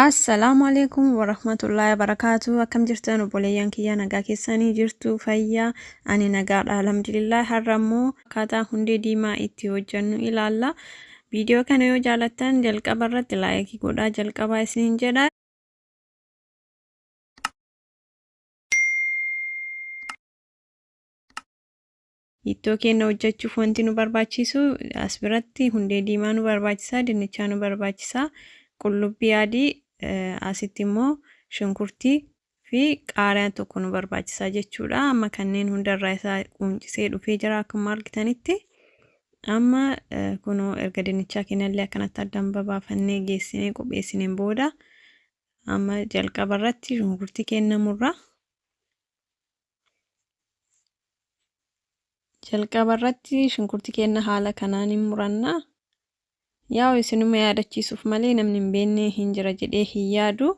Assalaamu alaikum warahmatullahi wabarakatuh. Akkam jirtan obboleeyyan kiyya nagaa keessanii jirtu fayyaa ani nagaadha alhamdulillah. Har'a immoo akkaataa hundee diimaa itti hojjennu ilaalla. Viidiyoo kana yoo jaalattan jalqaba irratti laayikii godhaa jalqabaa isiniin jedha. Ittoo keenya hojjechuuf wanti nu barbaachisu as biratti hundee diimaa nu barbaachisa, dinnichaa nu barbaachisa, qullubbii adii asitti immoo shunkurtii fi qaaraan tokko nu barbaachisa jechuudha. Amma kanneen hundarraa isaa quncisee dhufee jira akkuma argitanitti. Amma kunoo erga dinnichaa keenyallee akkanatti addaan babaafannee geessinee qopheessineen booda amma jalqaba irratti shunkurtii keenya murra. Jalqaba irratti shunkurtii keenya haala kanaan hin muranna. Yaa isinuma yaadachiisuuf malee namni hin beekne hin jira jedhee hin yaadu.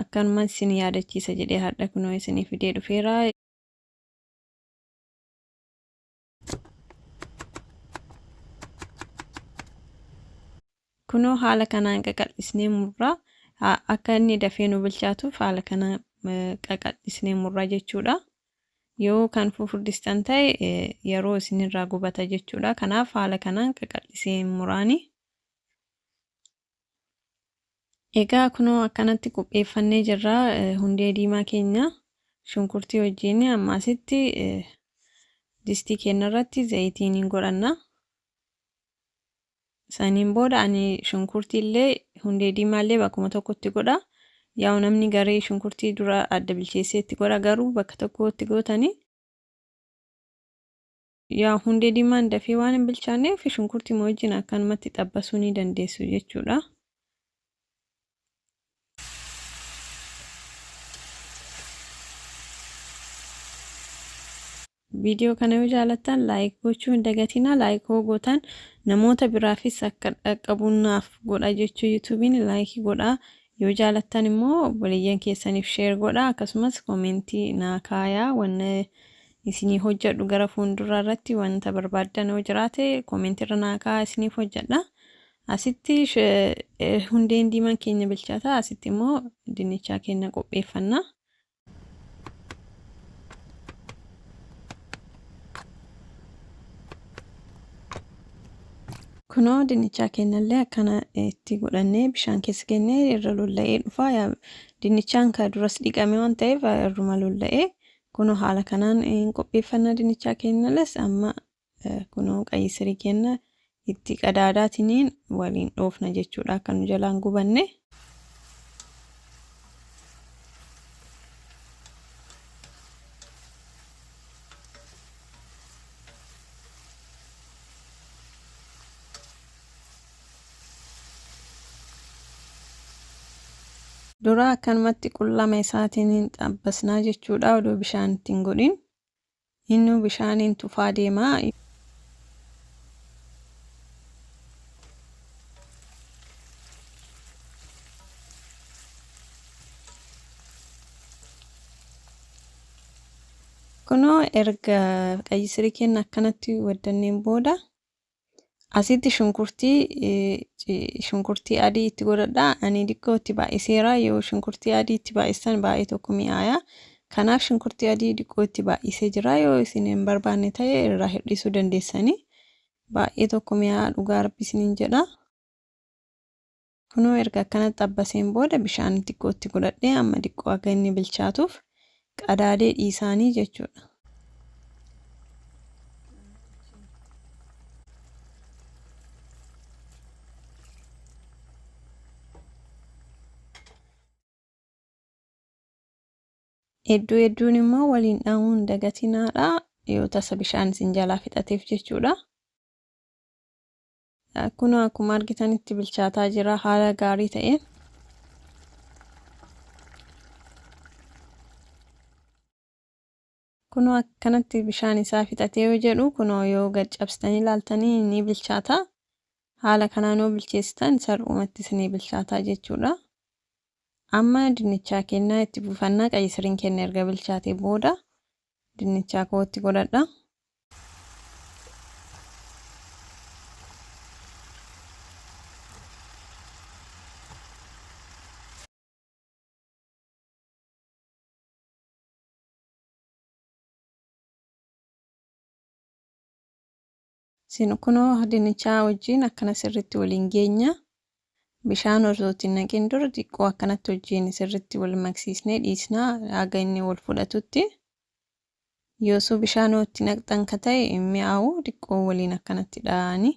Akkanuma isin yaadachiisa jedhee har'a kunoo isinii fidee dhufeera. Kunoo haala kanaan qaqal'isnee murra. Akka inni dafee nu bilchaatuuf haala kanaan qaqal'isnee murra jechuudha. Yoo kan fufurdistan ta'e yeroo isinirraa gubata jechuudha. Kanaaf haala kanaan qaqal'isee muraani. Egaa kunoo akkanatti qopheeffannee jirra hundee diimaa keenya shunkurtii wajjin amma asitti distii keenya irratti zayitiin hin godhanna. Saniin booda ani shunkurtii illee hundee diimaa illee bakkuma tokkotti godha. Yaa namni garee shunkurtii dura adda bilcheessee itti godha garuu bakka tokkotti gootanii. Yaa hundee diimaan dafee waan hin bilchaanneef shunkurtii wajjin akkanumatti xabbasuu ni dandeessu jechuudha. Viidiyoo kana yoo jaalattan laayik gochuu hin dagatinaa. Laayik yoo gootan namoota biraafis akka dhaqqabuunaaf godha jechuu yuutuubiin laayikii godha. Yoo jaalattan immoo obboleeyyan keessaniif sheer godha. Akkasumas koomentii naa kaayaa wanna isinii hojjedhu gara fuulduraa irratti wanta barbaaddan yoo jiraate koomentirra naa kaayaa isiniif hojjedha. Asitti hundeen diimaan keenya bilchaata. Asitti immoo dinnichaa keenya qopheeffanna. Kunoo dinnichaa keenyallee akkana itti godhannee bishaan keessa kennee irra lolla'ee dhufa. Dinnichaan kan duras dhiqame waan ta'eef irruma lolla'ee kunoo haala kanaan qopheeffanna dinnichaa keenyalles amma kunoo qayyisirii keenya itti qadaadaatiin waliin dhoofna jechuudha akka nu jalaan gubanne. Dura akkanumatti qullama isaatiin xabbasnaa jechuudha odoo bishaan ittiin godhin. Inni bishaaniin tufaa deema. Kunoo erga qayyisirii keenya akkanatti waddanneen booda asitti shunkurtii adii itti godhadha. Ani diqqoo itti baay'iseera. Yoo shunkurtii adii itti baay'isan baay'ee tokko mi'aaya. Kanaaf shunkurtii adii diqqoo itti baay'isee jira. Yoo isin hin barbaanne ta'e irraa hir'isuu dandeessanii. Baay'ee tokko mi'aa dhugaa rabbi isiniin jedha. Kunoo erga akkanatti xabbaseen booda bishaan diqqoo itti godhadhee amma diqqoo akka inni bilchaatuuf qadaadee dhiisaanii jechuudha. Hedduun immoo waliin dha'uun dagatinaadha. Yoo tasa bishaan isin jalaa fixateef jechuudha. Kunoo akkuma argitanitti bilchaataa jira haala gaarii ta'een. Kunoo akkanatti bishaan isaa fixatee yoo jedhu kunoo yoo gad cabsitanii ilaaltanii ni bilchaata. Haala kanaan yoo bilcheessitan salphumatti isinii bilchaataa jechuudha. Amma dinnichaa keenya itti buufannaa qayyisiriin keenya erga bilchaatee booda dinnichaa kootti godhadha. Isin kunoo dinnichaa wajjin akkana sirriitti waliin geenya. Bishaan osoo itti naqin dura xiqqoo akkanatti wajjin sirriitti wal maksiisnee dhiisnaa haga inni wal fudhatutti. Yoosuu bishaan itti naqxan ka ta'e mi'aawu xiqqoo waliin akkanatti dha'ani.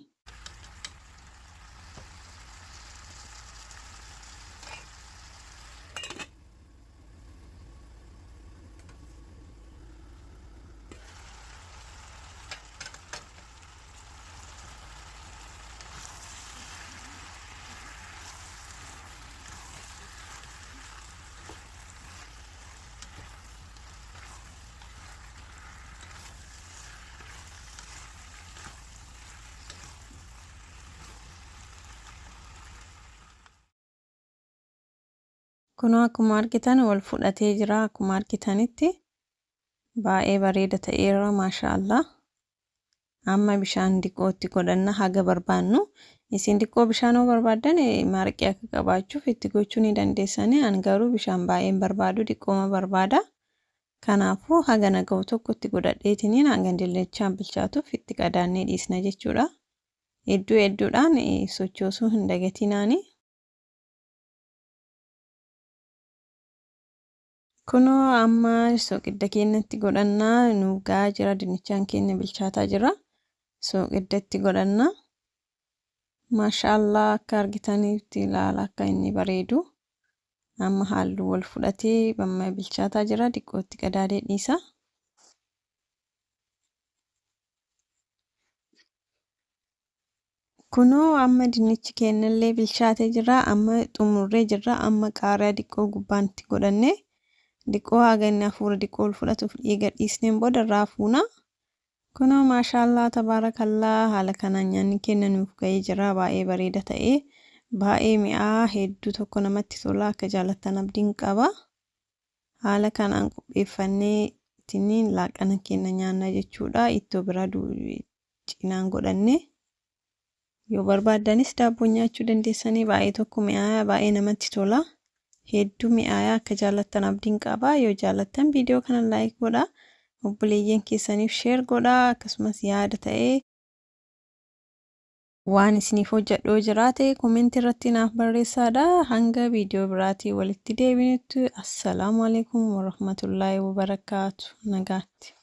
Kunoo akkuma argitan wal fudhatee jira akkuma argitanitti baay'ee bareeda ta'eera maashaallah. Amma bishaan diqootti godhanna haga barbaannu. Isin diqoo bishaan barbaadan marqee akka qabaachuuf itti gochuu ni dandeessanii. Ani garuu bishaan baay'een barbaadu diqooma barbaada. Kanaafuu haga naga'u tokkotti godhadheetiniin hanga dillechaan bilchaatuuf itti qadaannee dhiisna jechuudha. Hedduudhaan sochoosuu hin dagatinaani. Kunoo amma soqidda keenyatti godhannaa nuugaa jira dinnichaan keenya bilchaataa jira. Soqiddatti godhannaa. Maashaallah akka argitanitti ilaala akka inni bareedu. Amma halluu wal fudhatee amma bilchaataa jira diqootti qadaadee dhiisa. Kunoo amma dinnichi keenyallee bilchaatee jira amma xumurree jira amma qaaraa diqoo gubbaatti godhannee. Diqoo haga inni hafuura diqoo wal fudhatuuf dhiiga dhiisneen booda raafuuna. Kunoo maashaallah tabaarakallaa haala kanaan nyaanni keenya nuuf ga'ee jira baay'ee bareeda ta'ee baay'ee mi'aa hedduu tokko namatti tola akka jaallattan abdiin qaba. Haala kanaan qopheeffannee ittiin laaqana keenya nyaanna jechuudha. Ittoo biraa cinaan godhannee yoo barbaadanis daabboo nyaachuu dandeessanii baay'ee tokko mi'aa baay'ee namatti tola. Hedduu mi'aayaa akka jaallattan abdiin qaba. Yoo jaallattan viidiyoo kana laayik godhaa. Obboleeyyan keessaniif sheer godhaa akkasumas yaada ta'ee waan isiniif hojjedhoo jiraate komentii irratti naaf barreessaadha. Hanga viidiyoo biraatii walitti deebinutti assalaamu alaykum warahmatullaahi wabarakaatu. Nagaatti.